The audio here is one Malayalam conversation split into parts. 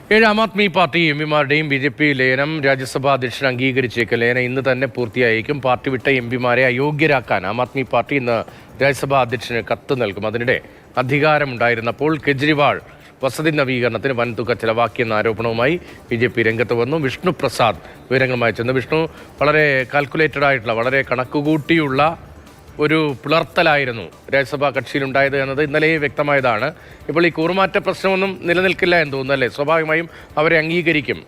ആം ആദ്മി പാർട്ടി എംപിമാരുടെയും BJP ലയനം രാജ്യസഭാ അധ്യക്ഷൻ അംഗീകരിച്ചേക്കും. ലയനം ഇന്ന് തന്നെ പൂർത്തിയായേക്കും. പാർട്ടി വിട്ട എംപിമാരെ അയോഗ്യരാക്കാൻ ആം ആദ്മി പാർട്ടി ഇന്ന് രാജ്യസഭാ അധ്യക്ഷന് കത്ത് നൽകും. അതിനിടെ അധികാരമുണ്ടായിരുന്നപ്പോൾ കെജ്രിവാൾ വസതി നവീകരണത്തിന് വൻതുക ചെലവാക്കിയെന്ന ആരോപണവുമായി BJP രംഗത്ത് വന്നു. വിഷ്ണു പ്രസാദ് വിവരങ്ങളുമായി ചെന്നു. വിഷ്ണു, വളരെ കാൽക്കുലേറ്റഡ് ആയിട്ടുള്ള, വളരെ കണക്കുകൂട്ടിയുള്ള ഒരു പുലർത്തലായിരുന്നു രാജ്യസഭാ കക്ഷിയിലുണ്ടായത് എന്നത് ഇന്നലെ വ്യക്തമായതാണ്. ഇപ്പോൾ ഈ കൂറുമാറ്റ പ്രശ്നമൊന്നും നിലനിൽക്കില്ല എന്ന് തോന്നുന്നു, അല്ലേ? സ്വാഭാവികമായും അവരെ അംഗീകരിക്കും.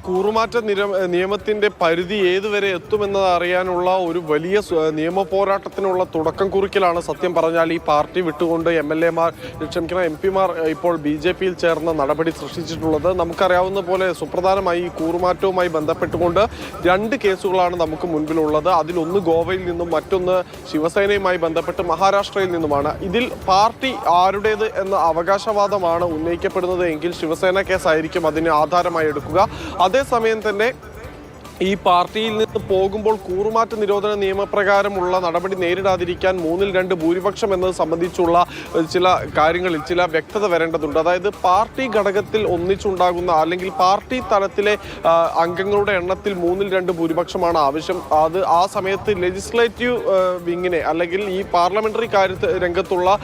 കൂറുമാറ്റ നിയമത്തിന്റെ പരിധി ഏതുവരെ എത്തുമെന്നത് അറിയാനുള്ള ഒരു വലിയ നിയമ പോരാട്ടത്തിനുള്ള തുടക്കം കുറിക്കലാണ് സത്യം പറഞ്ഞാൽ ഈ പാർട്ടി വിട്ടുകൊണ്ട് MP-മാർ ഇപ്പോൾ BJP-യിൽ ചേർന്ന നടപടി സൃഷ്ടിച്ചിട്ടുള്ളത്. നമുക്കറിയാവുന്ന പോലെ സുപ്രധാനമായി ഈ കൂറുമാറ്റവുമായി ബന്ധപ്പെട്ടുകൊണ്ട് 2 കേസുകളാണ് നമുക്ക് മുൻപിലുള്ളത്. അതിലൊന്ന് ഗോവയിൽ നിന്നും മറ്റൊന്ന് ശിവസേനയുമായി ബന്ധപ്പെട്ട് മഹാരാഷ്ട്രയിൽ നിന്നുമാണ്. ഇതിൽ പാർട്ടി ആരുടേത് എന്ന അവകാശവാദമാണ് ഉന്നയിക്കപ്പെടുന്നത് എങ്കിൽ ശിവസേന കേസായിരിക്കും അതിന് ആധാരമായി എടുക്കുക. അതേസമയം തന്നെ ഈ പാർട്ടിയിൽ നിന്ന് പോകുമ്പോൾ കൂറുമാറ്റ നിരോധന നിയമപ്രകാരമുള്ള നടപടി നേരിടാതിരിക്കാൻ 3/2 ഭൂരിപക്ഷം എന്നത് സംബന്ധിച്ചുള്ള ചില കാര്യങ്ങളിൽ ചില വ്യക്തത വരേണ്ടതുണ്ട്. അതായത് പാർട്ടി ഘടകത്തിൽ ഒന്നിച്ചുണ്ടാകുന്ന അല്ലെങ്കിൽ പാർട്ടി തലത്തിലെ അംഗങ്ങളുടെ എണ്ണത്തിൽ 3/2 ഭൂരിപക്ഷമാണ് ആവശ്യം. അത് ആ സമയത്ത് ലെജിസ്ലേറ്റീവ് വിങ്ങിനെ അല്ലെങ്കിൽ ഈ പാർലമെന്ററി രംഗത്തുള്ള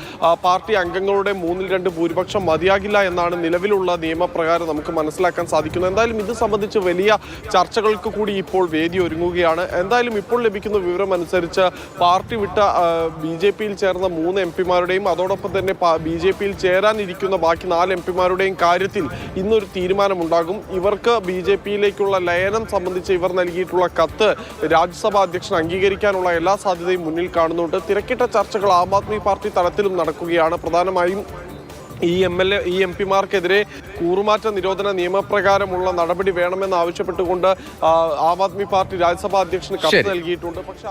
പാർട്ടി അംഗങ്ങളുടെ 3/2 ഭൂരിപക്ഷം മതിയാകില്ല എന്നാണ് നിലവിലുള്ള നിയമപ്രകാരം നമുക്ക് മനസ്സിലാക്കാൻ സാധിക്കുന്നത്. എന്തായാലും ഇത് സംബന്ധിച്ച് വലിയ ചർച്ചകൾക്ക് കൂടി ഇപ്പോൾ വേദി ഒരുങ്ങുകയാണ്. എന്തായാലും ഇപ്പോൾ ലഭിക്കുന്ന വിവരം അനുസരിച്ച് പാർട്ടി വിട്ട BJP-യിൽ ചേർന്ന 3 MP-മാരുടെയും അതോടൊപ്പം തന്നെ BJP-യിൽ ചേരാനിരിക്കുന്ന ബാക്കി 4 MP-മാരുടെയും കാര്യത്തിൽ ഇന്നൊരു തീരുമാനമുണ്ടാകും. ഇവർക്ക് BJP-യിലേക്കുള്ള ലയനം സംബന്ധിച്ച് ഇവർ നൽകിയിട്ടുള്ള കത്ത് രാജ്യസഭാ അധ്യക്ഷൻ അംഗീകരിക്കാനുള്ള എല്ലാ സാധ്യതയും മുന്നിൽ കാണുന്നുണ്ട്. തിരക്കിട്ട ചർച്ചകൾ ആം ആദ്മി പാർട്ടി തലത്തിലും നടക്കുകയാണ്. പ്രധാനമായും ഈ MP-മാർക്കെതിരെ കൂറുമാറ്റ നിരോധന നിയമപ്രകാരമുള്ള നടപടി വേണമെന്ന് ആവശ്യപ്പെട്ടുകൊണ്ട് ആം ആദ്മി പാർട്ടി രാജ്യസഭാ അധ്യക്ഷന് കത്ത് നൽകിയിട്ടുണ്ട്. പക്ഷേ